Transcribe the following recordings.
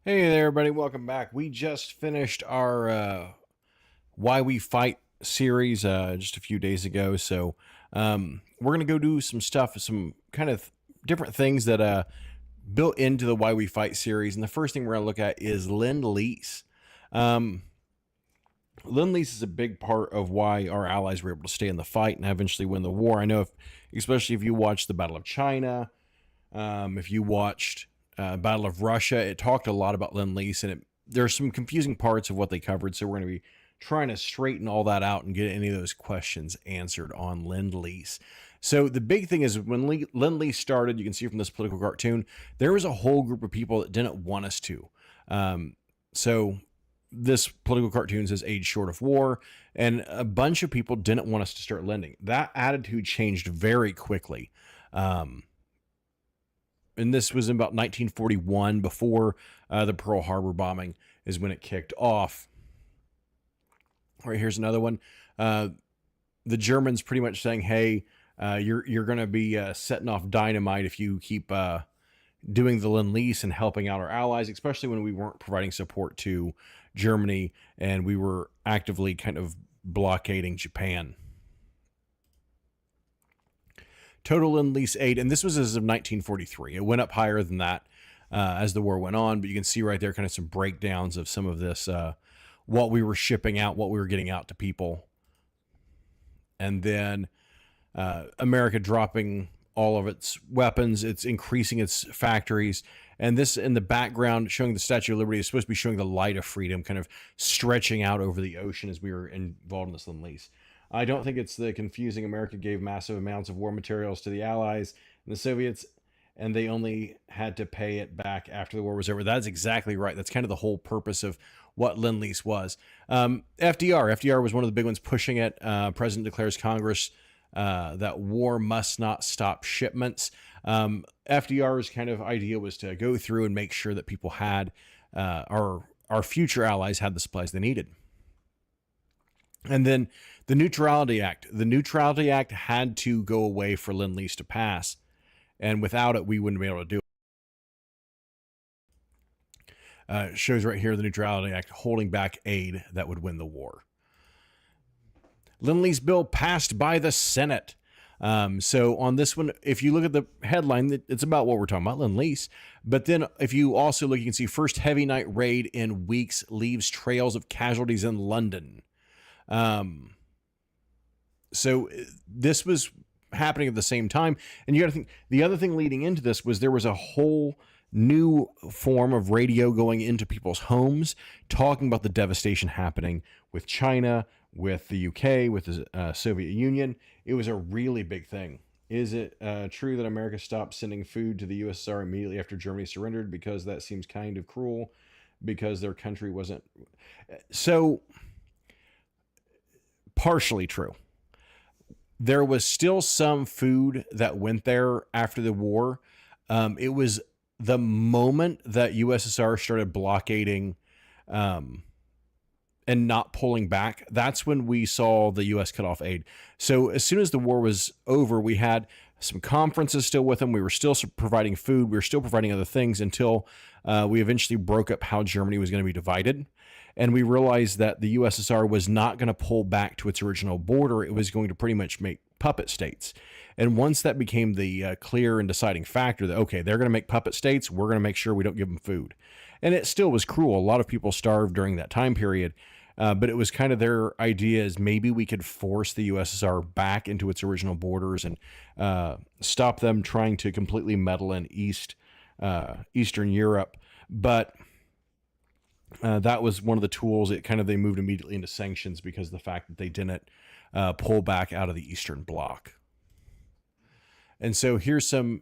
Hey there, everybody. Welcome back. We just finished our Why We Fight series just a few days ago. So we're going to go do some stuff, some kind of different things that built into the Why We Fight series. And the first thing we're going to look at is Lend-Lease. Um, Lend-Lease is a big part of why our allies were able to stay in the fight and eventually win the war. I know, especially if you watched the Battle of China, if you watched Battle of Russia, it talked a lot about Lend-Lease, and there's some confusing parts of what they covered. So we're going to be trying to straighten all that out and get any of those questions answered on Lend-Lease. So the big thing is when Lend-Lease started, you can see from this political cartoon, there was a whole group of people that didn't want us to. So this political cartoon says age short of war, and a bunch of people didn't want us to start lending. That attitude changed very quickly. And this was in about 1941, before the Pearl Harbor bombing is when it kicked off. All right, here's another one. The Germans pretty much saying, hey, you're going to be setting off dynamite if you keep doing the Lend-Lease and helping out our allies, especially when we weren't providing support to Germany and we were actively kind of blockading Japan. Total Lend-Lease aid, and this was as of 1943. It went up higher than that as the war went on, but you can see right there kind of some breakdowns of some of this, what we were shipping out, what we were getting out to people. And then America dropping all of its weapons, it's increasing its factories. And this in the background showing the Statue of Liberty is supposed to be showing the light of freedom kind of stretching out over the ocean as we were involved in this Lend-Lease. I don't think it's the confusing America gave massive amounts of war materials to the Allies and the Soviets, and they only had to pay it back after the war was over. That's exactly right. That's kind of the whole purpose of what Lend-Lease was. FDR was one of the big ones pushing it. President declares Congress that war must not stop shipments. FDR's kind of idea was to go through and make sure that people had, our future allies had the supplies they needed. And then the Neutrality Act. The Neutrality Act had to go away for Lend-Lease to pass. And without it, we wouldn't be able to do it. It shows right here the Neutrality Act holding back aid that would win the war. Lend-Lease bill passed by the Senate. So on this one, if you look at the headline, it's about what we're talking about, Lend-Lease. But then if you also look, you can see first heavy night raid in weeks leaves trails of casualties in London. So this was happening at the same time. And you got to think, the other thing leading into this was there was a whole new form of radio going into people's homes, talking about the devastation happening with China, with the UK, with the Soviet Union. It was a really big thing. Is it true that America stopped sending food to the USSR immediately after Germany surrendered? Because that seems kind of cruel, because their country wasn't. So partially true. There was still some food that went there after the war. It was the moment that USSR started blockading and not pulling back. That's when we saw the U.S. cut off aid. So as soon as the war was over, we had some conferences still with them. We were still providing food. We were still providing other things until we eventually broke up how Germany was going to be divided. And we realized that the USSR was not going to pull back to its original border. It was going to pretty much make puppet states. And once that became the clear and deciding factor that, okay, they're going to make puppet states, we're going to make sure we don't give them food. And it still was cruel. A lot of people starved during that time period. But it was kind of their idea is maybe we could force the USSR back into its original borders and stop them trying to completely meddle in Eastern Europe. But that was one of the tools. They moved immediately into sanctions because of the fact that they didn't pull back out of the Eastern Bloc. And so here's some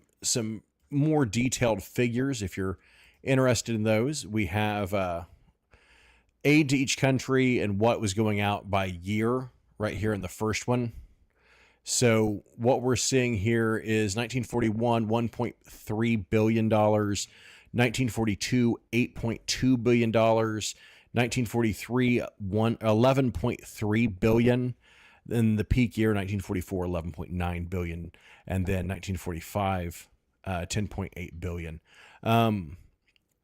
more detailed figures if you're interested in those. We have aid to each country and what was going out by year right here in the first one. So what we're seeing here is 1941, $1.3 billion, 1942, $8.2 billion, 1943, $11.3 billion. Then the peak year, 1944, $11.9 billion, and then 1945, $10.8 billion.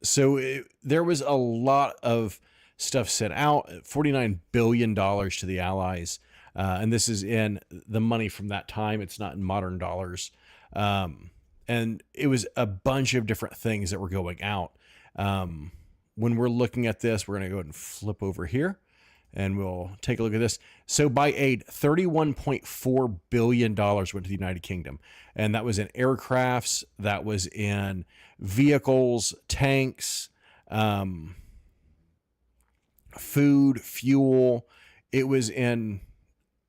There was a lot of stuff sent out, $49 billion to the Allies. And this is in the money from that time. It's not in modern dollars. And it was a bunch of different things that were going out. When we're looking at this, we're going to go ahead and flip over here and we'll take a look at this. So by aid, $31.4 billion went to the United Kingdom. And that was in aircrafts, that was in vehicles, tanks, food, fuel. It was in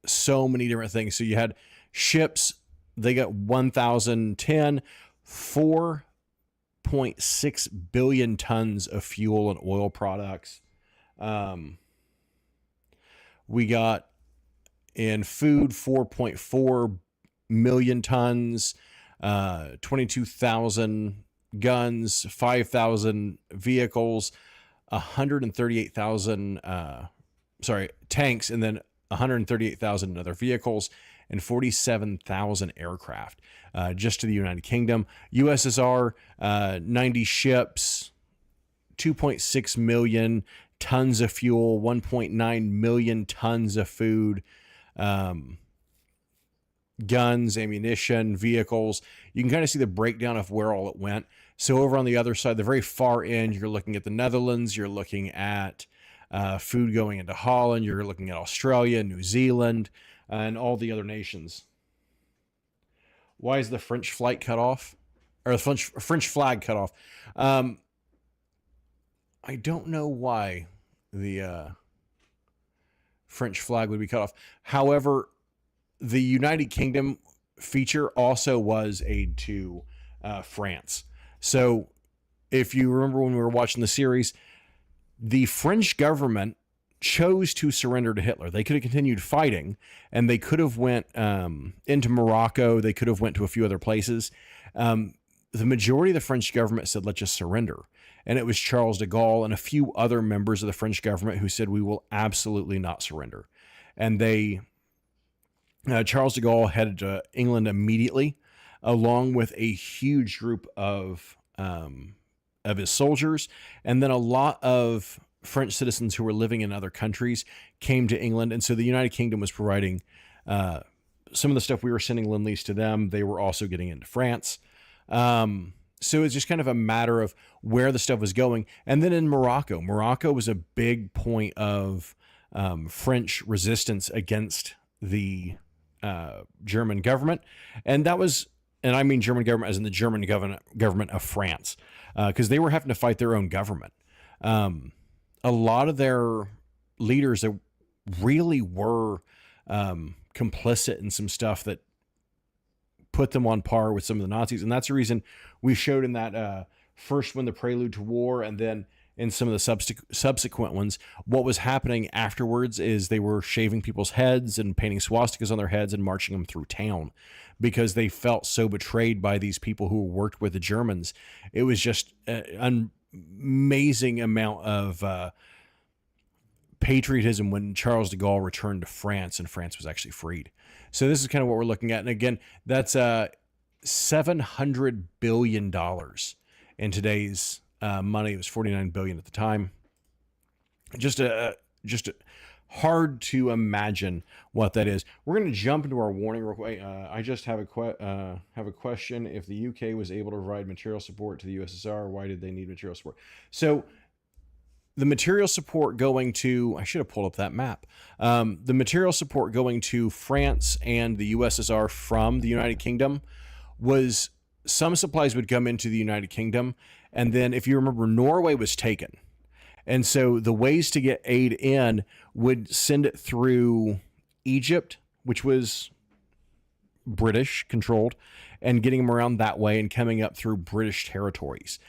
so many different things. So you had ships, they got 1,010, 4.6 billion tons of fuel and oil products. We got in food 4.4 million tons, 22,000 guns, 5,000 vehicles, 138,000 tanks, and then 138,000 other vehicles, and 47,000 aircraft just to the United Kingdom. USSR, 90 ships, 2.6 million tons of fuel, 1.9 million tons of food, guns, ammunition, vehicles. You can kind of see the breakdown of where all it went. So over on the other side, the very far end, you're looking at the Netherlands, you're looking at food going into Holland, you're looking at Australia, New Zealand, and all the other nations. Why is the French flight cut off? Or the French flag cut off? I don't know why the French flag would be cut off. However, the United Kingdom feature also was aid to France. So if you remember when we were watching the series, the French government chose to surrender to Hitler. They could have continued fighting, and they could have went into Morocco. They could have went to a few other places. The majority of the French government said, let's just surrender. And it was Charles de Gaulle and a few other members of the French government who said, we will absolutely not surrender. And Charles de Gaulle headed to England immediately, along with a huge group of his soldiers. And then a lot of French citizens who were living in other countries came to England. And so the United Kingdom was providing some of the stuff we were sending Lend-Lease to them. They were also getting into France. So it's just kind of a matter of where the stuff was going. And then in Morocco was a big point of French resistance against the German government. And that was, and I mean German government as in the German government of France, because they were having to fight their own government. A lot of their leaders that really were complicit in some stuff that put them on par with some of the Nazis. And that's the reason we showed in that first one, the prelude to war, and then in some of the subsequent ones, what was happening afterwards is they were shaving people's heads and painting swastikas on their heads and marching them through town because they felt so betrayed by these people who worked with the Germans. It was just an amazing amount of patriotism when Charles de Gaulle returned to France and France was actually freed. So this is kind of what we're looking at. And again, that's $700 billion in today's money. It was 49 billion at the time. Just hard to imagine what that is. We're going to jump into our warning real quick. I just have a question. If the UK was able to provide material support to the USSR, why did they need material support? So the material support going to, I should have pulled up that map. The material support going to France and the USSR from the United Kingdom was some supplies would come into the United Kingdom. And then if you remember, Norway was taken. And so the ways to get aid in would send it through Egypt, which was British controlled, and getting them around that way and coming up through British territories.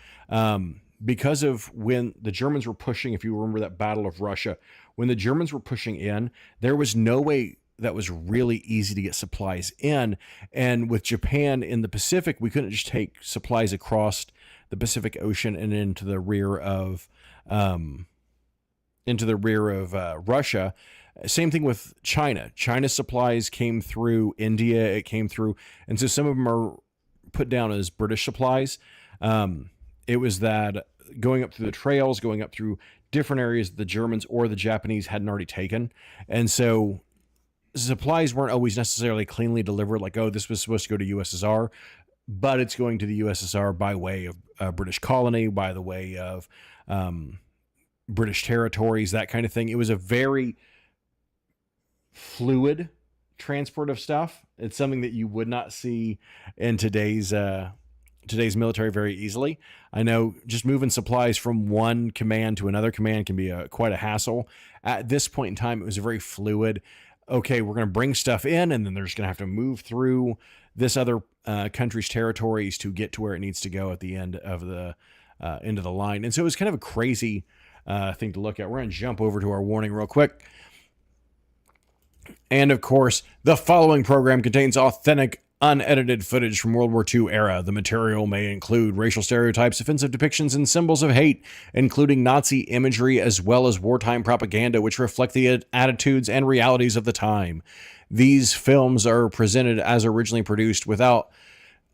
Because of when the Germans were pushing, if you remember that Battle of Russia, when the Germans were pushing in, there was no way that was really easy to get supplies in. And with Japan in the Pacific, we couldn't just take supplies across the Pacific Ocean and into the rear of Russia. Same thing with China. China's supplies came through India. It came through, and so some of them are put down as British supplies. It was that going up through the trails, going up through different areas that the Germans or the Japanese hadn't already taken. And so supplies weren't always necessarily cleanly delivered, like, oh, this was supposed to go to USSR, but it's going to the USSR by way of British colony, by the way of British territories, that kind of thing. It was a very fluid transport of stuff. It's something that you would not see in today's military very easily. I know just moving supplies from one command to another command can be quite a hassle. At this point in time, it was a very fluid. Okay, we're going to bring stuff in, and then they're just going to have to move through this other country's territories to get to where it needs to go at the end of the line. And so it was kind of a crazy thing to look at. We're going to jump over to our warning real quick. And of course, the following program contains authentic, unedited footage from World War II era. The material may include racial stereotypes, offensive depictions, and symbols of hate, including Nazi imagery as well as wartime propaganda, which reflect the attitudes and realities of the time. These films are presented as originally produced without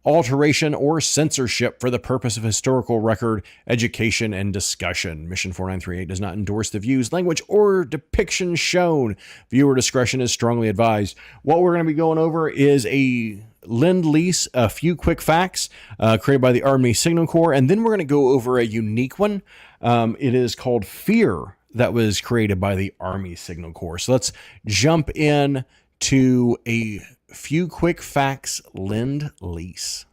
alteration or censorship for the purpose of historical record, education, and discussion. Mission 4938 does not endorse the views, language, or depictions shown. Viewer discretion is strongly advised. What we're going to be going over is a Lend-Lease, a few quick facts created by the Army Signal Corps, and then we're going to go over a unique one. It is called Fear, that was created by the Army Signal Corps. So let's jump in to a few quick facts, Lend-Lease.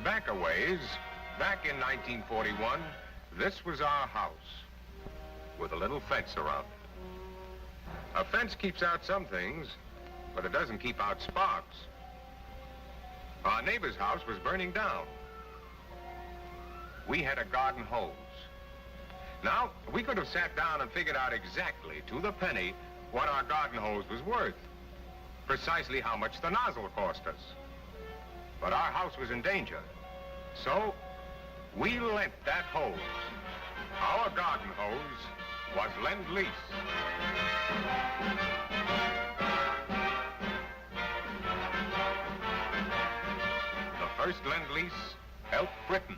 Back a ways, back in 1941, this was our house with a little fence around it. A fence keeps out some things, but it doesn't keep out sparks. Our neighbor's house was burning down. We had a garden hose. Now, we could have sat down and figured out exactly to the penny what our garden hose was worth, precisely how much the nozzle cost us. But our house was in danger, so we lent that hose. Our garden hose was Lend-Lease. The first Lend-Lease helped Britain,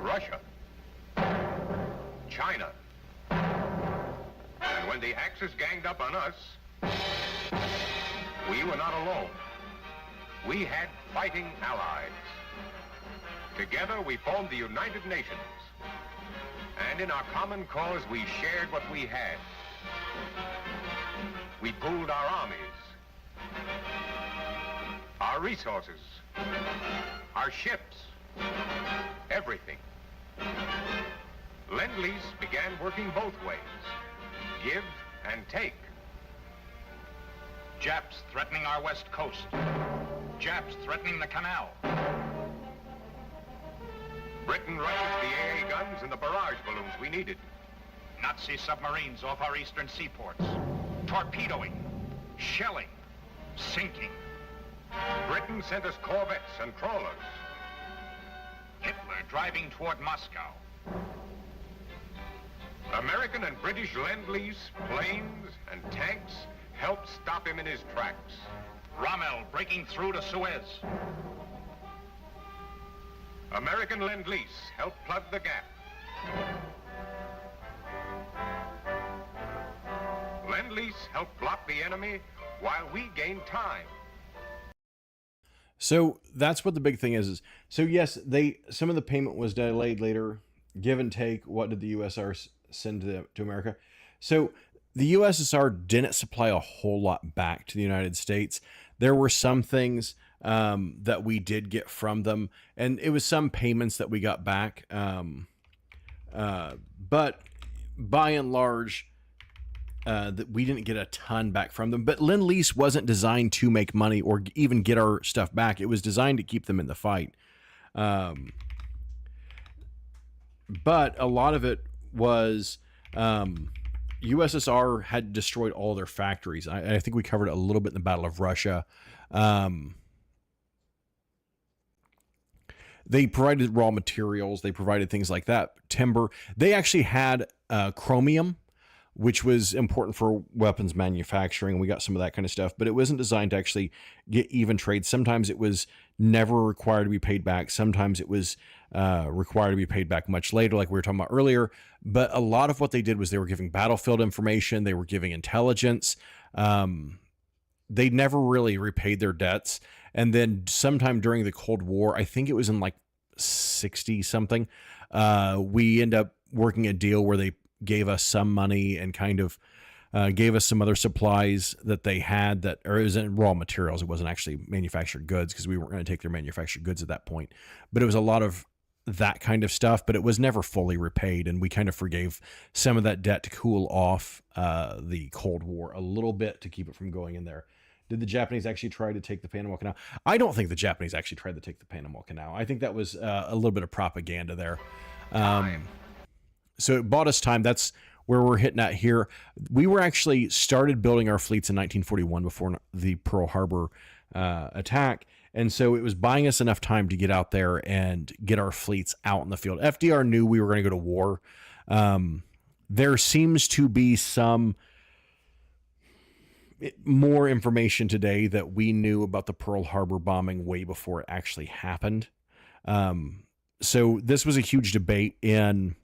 Russia, China. And when the Axis ganged up on us, we were not alone. We had fighting allies. Together we formed the United Nations. And in our common cause, we shared what we had. We pooled our armies, our resources, our ships, everything. Lend-Lease began working both ways, give and take. Japs threatening our west coast. Japs threatening the canal. Britain rushed the AA guns and the barrage balloons we needed. Nazi submarines off our eastern seaports. Torpedoing, shelling, sinking. Britain sent us corvettes and trawlers. Hitler driving toward Moscow. American and British Lend-Lease planes and tanks helped stop him in his tracks. Rommel breaking through to Suez. American Lend-Lease helped plug the gap. Lend-Lease helped block the enemy while we gained time. So that's what the big thing is. So yes, some of the payment was delayed later, give and take. What did the USSR send to America? So the USSR didn't supply a whole lot back to the United States. There were some things that we did get from them, and it was some payments that we got back. But by and large, that we didn't get a ton back from them. But Lend-Lease wasn't designed to make money or even get our stuff back. It was designed to keep them in the fight. But a lot of it was USSR had destroyed all their factories. I think we covered it a little bit in the Battle of Russia. They provided raw materials. They provided things like that, timber. They actually had chromium, which was important for weapons manufacturing. We got some of that kind of stuff, but it wasn't designed to actually get even trade. Sometimes it was never required to be paid back. Sometimes it was required to be paid back much later, like we were talking about earlier. But a lot of what they did was they were giving battlefield information. They were giving intelligence. They never really repaid their debts. And then sometime during the Cold War, I think it was in like 60 something, we end up working a deal where they gave us some money and kind of gave us some other supplies that they had that, or it was in raw materials. It wasn't actually manufactured goods because we weren't going to take their manufactured goods at that point. But it was a lot of that kind of stuff, but it was never fully repaid. And we kind of forgave some of that debt to cool off the Cold War a little bit to keep it from going in there. Did the Japanese actually try to take the Panama Canal? I don't think the Japanese actually tried to take the Panama Canal. I think that was a little bit of propaganda there. So it bought us time. That's where we're hitting at here. We were actually started building our fleets in 1941 before the Pearl Harbor attack. And so it was buying us enough time to get out there and get our fleets out in the field. FDR knew we were going to go to war. There seems to be some more information today that we knew about the Pearl Harbor bombing way before it actually happened. So this was a huge debate in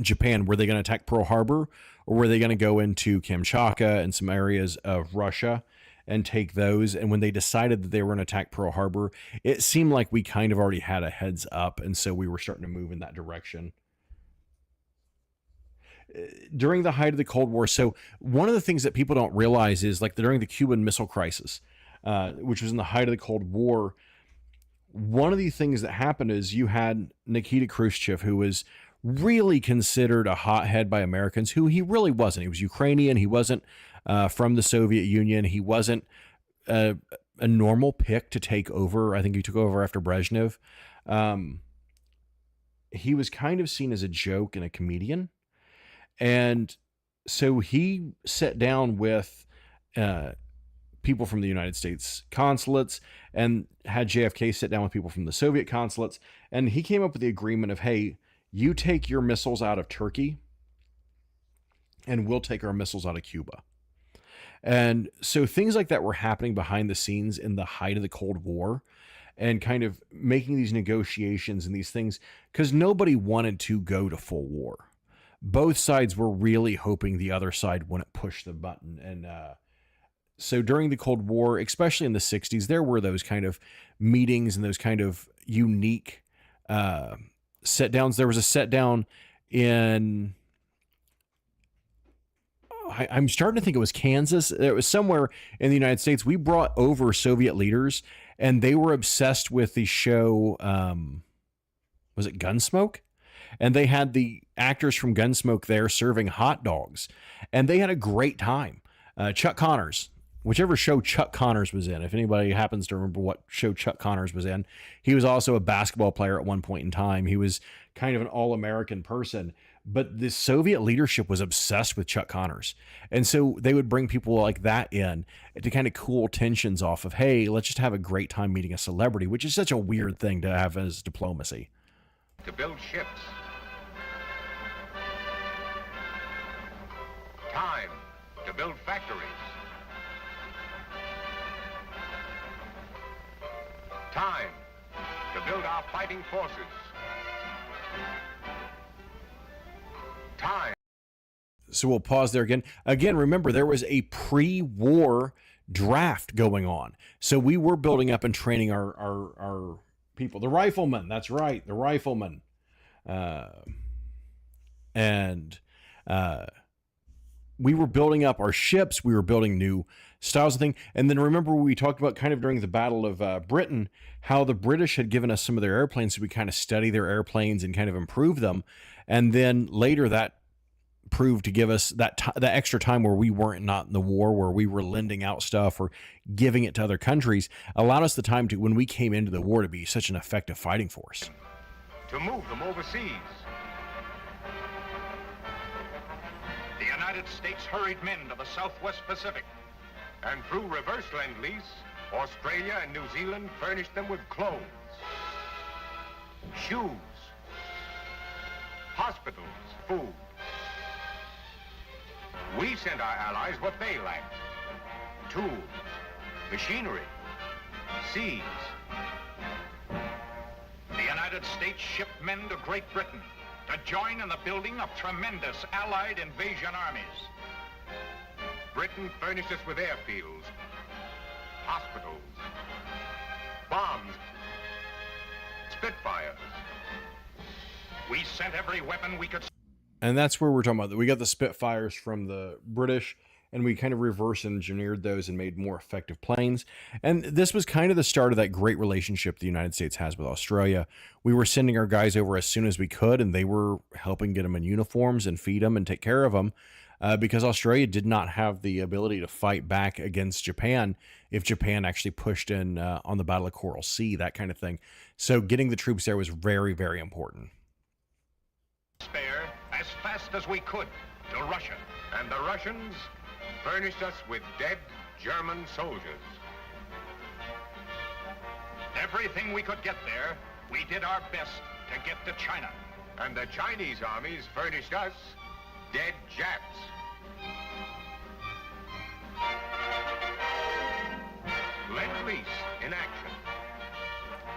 Japan. Were they going to attack Pearl Harbor, or were they going to go into Kamchatka and some areas of Russia and take those? And when they decided that they were going to attack Pearl Harbor, it seemed like we kind of already had a heads up. And so we were starting to move in that direction. During the height of the Cold War. So one of the things that people don't realize is like during the Cuban Missile Crisis, which was in the height of the Cold War, one of the things that happened is you had Nikita Khrushchev, who was really considered a hothead by Americans, who he really wasn't. He was Ukrainian. He wasn't from the Soviet Union. He wasn't a normal pick to take over. I think he took over after Brezhnev. He was kind of seen as a joke and a comedian. And so he sat down with people from the United States consulates and had JFK sit down with people from the Soviet consulates. And he came up with the agreement of, hey, you take your missiles out of Turkey and we'll take our missiles out of Cuba. And so things like that were happening behind the scenes in the height of the Cold War, and kind of making these negotiations and these things because nobody wanted to go to full war. Both sides were really hoping the other side wouldn't push the button. And so during the Cold War, especially in the 60s, there were those kind of meetings and those kind of unique set downs. There was a set down in, I'm starting to think it was Kansas. It was somewhere in the United States. We brought over Soviet leaders and they were obsessed with the show. Was it Gunsmoke? And they had the actors from Gunsmoke there serving hot dogs. And they had a great time. Chuck Connors, whichever show Chuck Connors was in, if anybody happens to remember what show Chuck Connors was in, he was also a basketball player at one point in time. He was kind of an all-American person. But the Soviet leadership was obsessed with Chuck Connors. And so they would bring people like that in to kind of cool tensions off of, hey, let's just have a great time meeting a celebrity, which is such a weird thing to have as diplomacy. To build ships. Time to build factories. Time to build our fighting forces. Time. So we'll pause there again. Again, remember, there was a pre-war draft going on. So we were building up and training our people. The riflemen, that's right, the riflemen. We were building up our ships. We were building new styles of thing. And then remember we talked about kind of during the Battle of Britain, how the British had given us some of their airplanes. So we kind of study their airplanes and kind of improve them. And then later that proved to give us that extra time where we weren't not in the war, where we were lending out stuff or giving it to other countries, allowed us the time to, when we came into the war, to be such an effective fighting force. To move them overseas. The United States hurried men to the Southwest Pacific. And through reverse Lend-Lease, Australia and New Zealand furnished them with clothes. shoes, hospitals, food. We sent our allies what they lacked: tools, machinery, seas. The United States shipped men to Great Britain to join in the building of tremendous Allied invasion armies. Britain furnished us with airfields, hospitals, bombs, Spitfires. We sent every weapon we could. And that's where we're talking about that. We got the Spitfires from the British, and we kind of reverse engineered those and made more effective planes. And this was kind of the start of that great relationship the United States has with Australia. We were sending our guys over as soon as we could, and they were helping get them in uniforms and feed them and take care of them, because Australia did not have the ability to fight back against Japan if Japan actually pushed in on the Battle of Coral Sea, that kind of thing. So getting the troops there was very, very important. Spare as fast as we could to Russia. And the Russians furnished us with dead German soldiers. Everything we could get there, we did our best to get to China. And the Chinese armies furnished us dead Japs. Lend-Lease in action.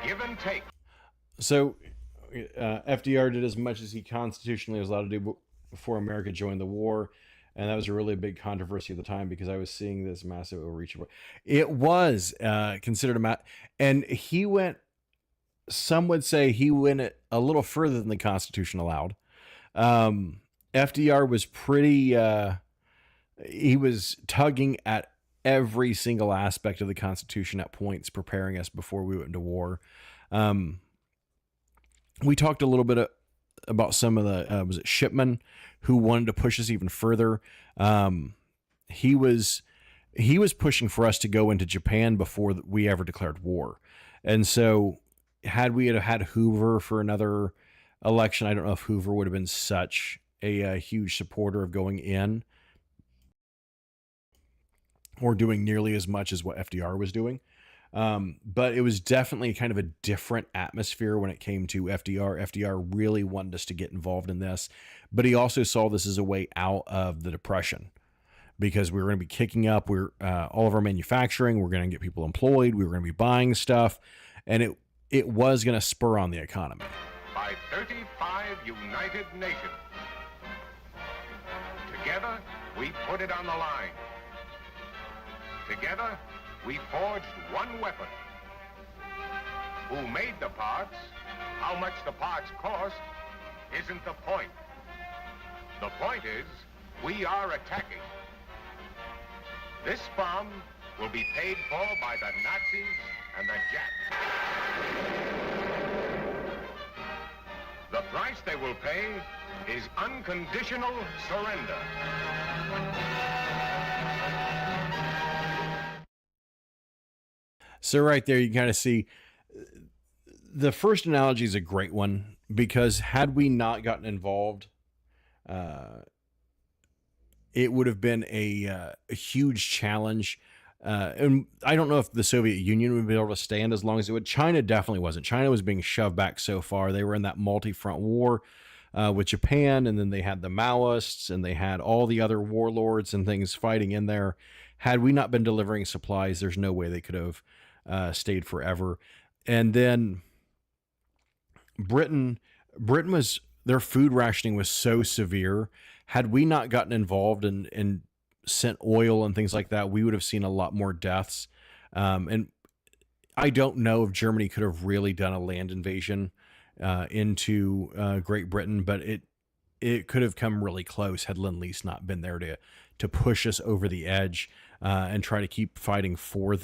Give and take. So FDR did as much as he constitutionally was allowed to do before America joined the war. And that was a really big controversy at the time, because I was seeing this massive overreach. It was considered and he went, some would say he went a little further than the Constitution allowed. FDR was pretty, he was tugging at every single aspect of the Constitution at points, preparing us before we went into war. We talked a little bit about some of the, was it Shipman, who wanted to push us even further. He was pushing for us to go into Japan before we ever declared war. And so had we had Hoover for another election, I don't know if Hoover would have been such a huge supporter of going in or doing nearly as much as what FDR was doing. But it was definitely kind of a different atmosphere when it came to FDR. FDR really wanted us to get involved in this, but he also saw this as a way out of the Depression, because we were going to be kicking up all of our manufacturing. We're going to get people employed. We were going to be buying stuff, and it was going to spur on the economy. By 35 United Nations. Together, we put it on the line. Together, we forged one weapon. Who made the parts, how much the parts cost, isn't the point. The point is, we are attacking. This bomb will be paid for by the Nazis and the Japs. The price they will pay is unconditional surrender. So right there, you kind of see the first analogy is a great one, because had we not gotten involved, it would have been a huge challenge. And I don't know if the Soviet Union would be able to stand as long as it would. China definitely wasn't. China was being shoved back so far. They were in that multi-front war with Japan, and then they had the Maoists, and they had all the other warlords and things fighting in there. Had we not been delivering supplies, there's no way they could have stayed forever. And then Britain was, their food rationing was so severe. Had we not gotten involved and sent oil and things like that, we would have seen a lot more deaths. And I don't know if Germany could have really done a land invasion into Great Britain, but it could have come really close had Lend-Lease not been there to push us over the edge and try to keep fighting for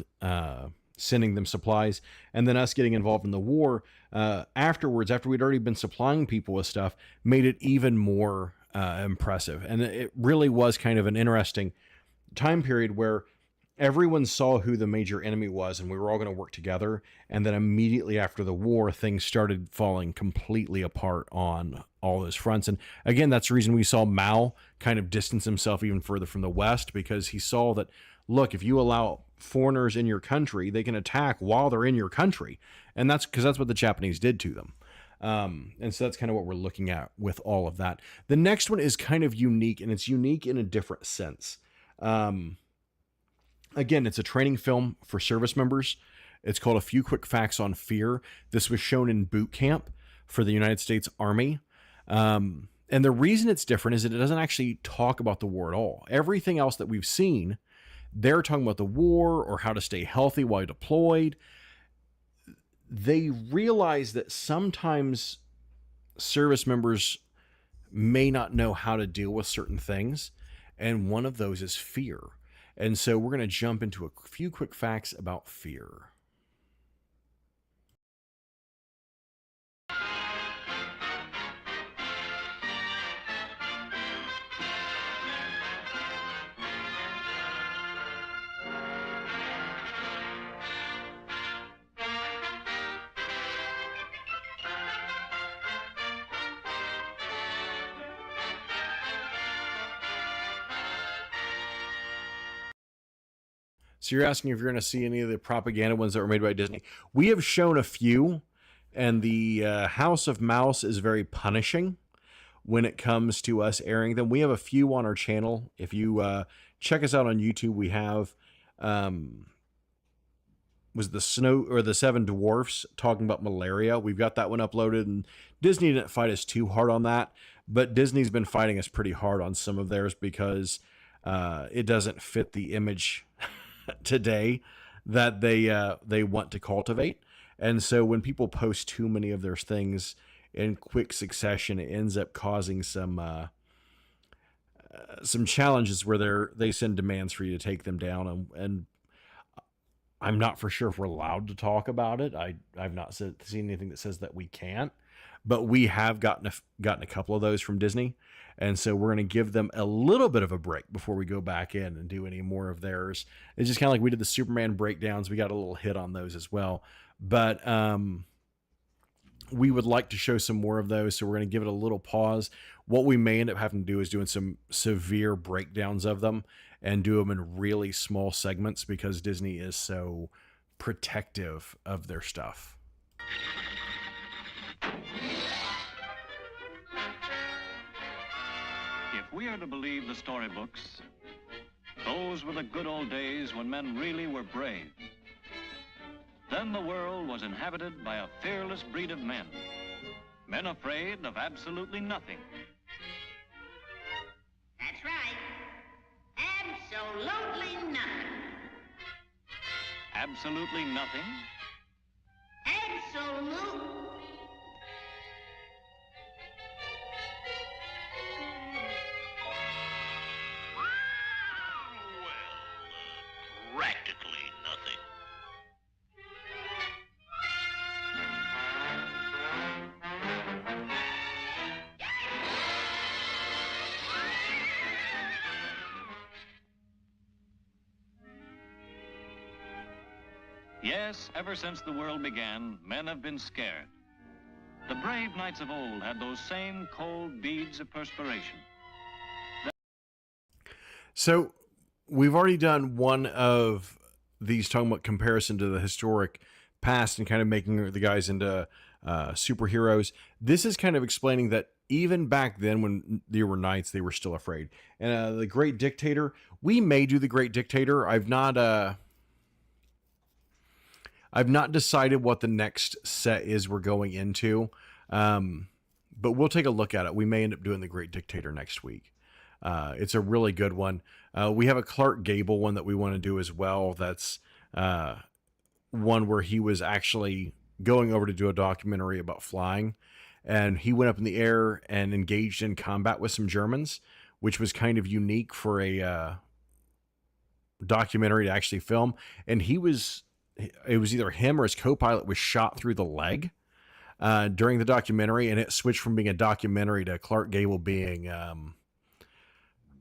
sending them supplies. And then us getting involved in the war afterwards, after we'd already been supplying people with stuff, made it even more impressive. And it really was kind of an interesting time period where everyone saw who the major enemy was, and we were all going to work together. And then immediately after the war, things started falling completely apart on all those fronts. And again, that's the reason we saw Mao kind of distance himself even further from the West, because he saw that, look, if you allow foreigners in your country, they can attack while they're in your country. And that's because that's what the Japanese did to them. And so that's kind of what we're looking at with all of that. The next one is kind of unique, and it's unique in a different sense. Again, it's a training film for service members. It's called A Few Quick Facts on Fear. This was shown in boot camp for the United States Army. And the reason it's different is that it doesn't actually talk about the war at all. Everything else that we've seen, they're talking about the war or how to stay healthy while deployed. They realize that sometimes service members may not know how to deal with certain things, and one of those is fear. And so we're going to jump into a few quick facts about fear. So you're asking if you're going to see any of the propaganda ones that were made by Disney. We have shown a few, and the House of Mouse is very punishing when it comes to us airing them. We have a few on our channel. If you check us out on YouTube, we have was the Snow or the Seven Dwarfs talking about malaria. We've got that one uploaded, and Disney didn't fight us too hard on that, but Disney's been fighting us pretty hard on some of theirs because it doesn't fit the image today that they want to cultivate. And so when people post too many of their things in quick succession, it ends up causing some challenges where they send demands for you to take them down. And I'm not for sure if we're allowed to talk about it. I've not seen anything that says that we can't, but we have gotten a couple of those from Disney. And so we're going to give them a little bit of a break before we go back in and do any more of theirs. It's just kind of like we did the Superman breakdowns. We got a little hit on those as well. But we would like to show some more of those. So we're going to give it a little pause. What we may end up having to do is doing some severe breakdowns of them and do them in really small segments because Disney is so protective of their stuff. If we are to believe the storybooks, those were the good old days when men really were brave. Then the world was inhabited by a fearless breed of men, men afraid of absolutely nothing. That's right. Absolutely nothing. Absolutely nothing? Absolute. Practically nothing. Yes, ever since the world began, men have been scared. The brave knights of old had those same cold beads of perspiration. So we've already done one of these talking about comparison to the historic past and kind of making the guys into superheroes. This is kind of explaining that even back then when there were knights, they were still afraid. And the Great Dictator, we may do the Great Dictator. I've not decided what the next set is we're going into, but we'll take a look at it. We may end up doing the Great Dictator next week. It's a really good one. We have a Clark Gable one that we want to do as well. That's one where he was actually going over to do a documentary about flying, and he went up in the air and engaged in combat with some Germans, which was kind of unique for a documentary to actually film. And it was either him or his co-pilot was shot through the leg during the documentary, and it switched from being a documentary to Clark Gable being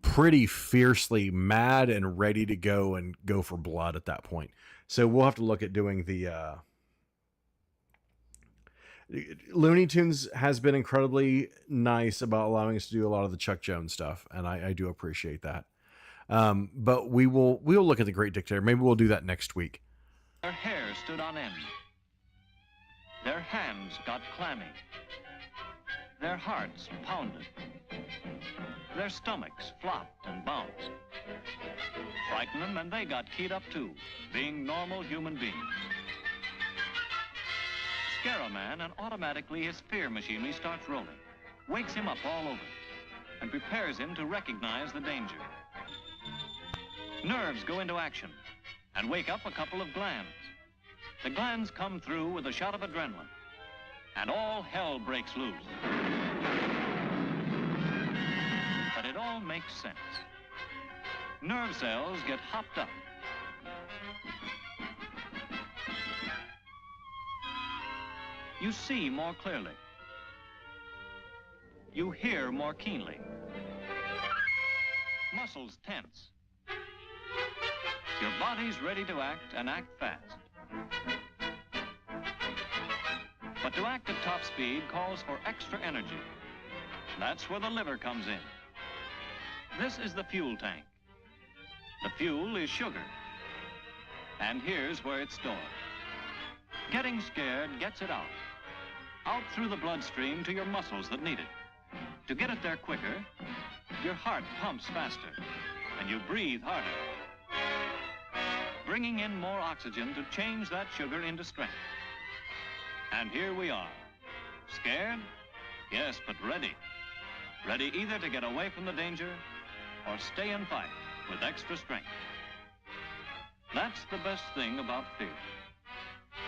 pretty fiercely mad and ready to go for blood at that point. So we'll have to look at doing the Looney Tunes has been incredibly nice about allowing us to do a lot of the Chuck Jones stuff, and I do appreciate that. But we will look at the Great Dictator. Maybe we'll do that next week. Their hair stood on end. Their hands got clammy. Their hearts pounded. Their stomachs flopped and bounced. Frighten them, and they got keyed up too, being normal human beings. Scare a man, and automatically his fear machinery starts rolling, wakes him up all over, and prepares him to recognize the danger. Nerves go into action and wake up a couple of glands. The glands come through with a shot of adrenaline, and all hell breaks loose. But it all makes sense. Nerve cells get hopped up. You see more clearly. You hear more keenly. Muscles tense. Your body's ready to act, and act fast. But to act at top speed calls for extra energy. That's where the liver comes in. This is the fuel tank. The fuel is sugar. And here's where it's stored. Getting scared gets it out through the bloodstream to your muscles that need it. To get it there quicker, your heart pumps faster, and you breathe harder, bringing in more oxygen to change that sugar into strength. And here we are. Scared? Yes, but ready. Ready either to get away from the danger or stay and fight with extra strength. That's the best thing about fear.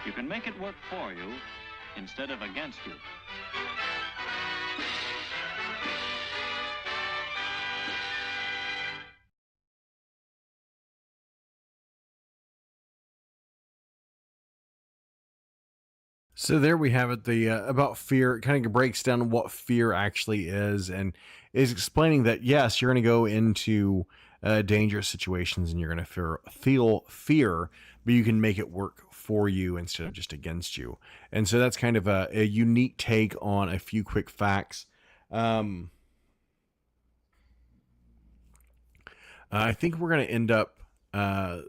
You can make it work for you instead of against you. So there we have it. The about fear, it kind of breaks down what fear actually is, and is explaining that yes, you're going to go into dangerous situations and you're going to feel fear, but you can make it work for you instead of just against you. And so that's kind of a unique take on a few quick facts. I think we're going to end up.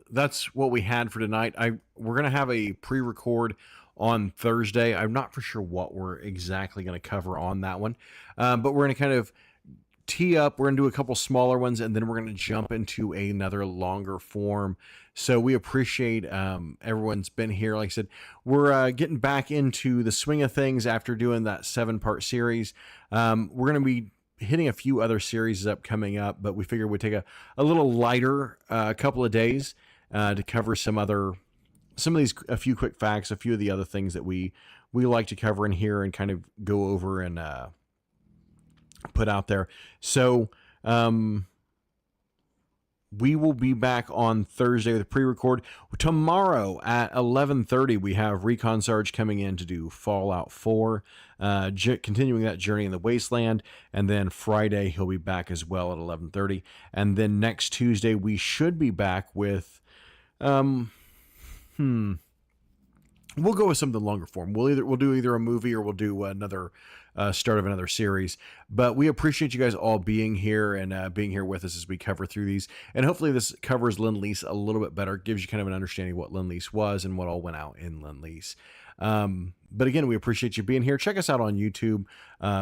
That's what we had for tonight. We're going to have a pre-record on Thursday. I'm not for sure what we're exactly going to cover on that one, but we're going to kind of tee up. We're going to do a couple smaller ones, and then we're going to jump into another longer form. So we appreciate everyone's been here. Like I said, we're getting back into the swing of things after doing that 7-part series. We're going to be hitting a few other series coming up, but we figured we'd take a little lighter couple of days to cover some of these, a few quick facts, a few of the other things that we like to cover in here and kind of go over and put out there. So we will be back on Thursday with a pre-record. Tomorrow at 11:30, we have Recon Sarge coming in to do Fallout 4, continuing that journey in the Wasteland. And then Friday, he'll be back as well at 11:30. And then next Tuesday, we should be back with... We'll go with something longer form. We'll do either a movie or we'll do another start of another series. But we appreciate you guys all being here and being here with us as we cover through these. And hopefully this covers Lend-Lease a little bit better, gives you kind of an understanding of what Lend-Lease was and what all went out in Lend-Lease. But again, we appreciate you being here. Check us out on YouTube.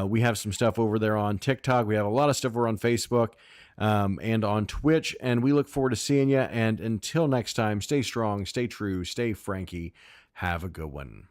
We have some stuff over there on TikTok. We have a lot of stuff over on Facebook and on Twitch. And we look forward to seeing you. And until next time, stay strong, stay true, stay Frankie. Have a good one.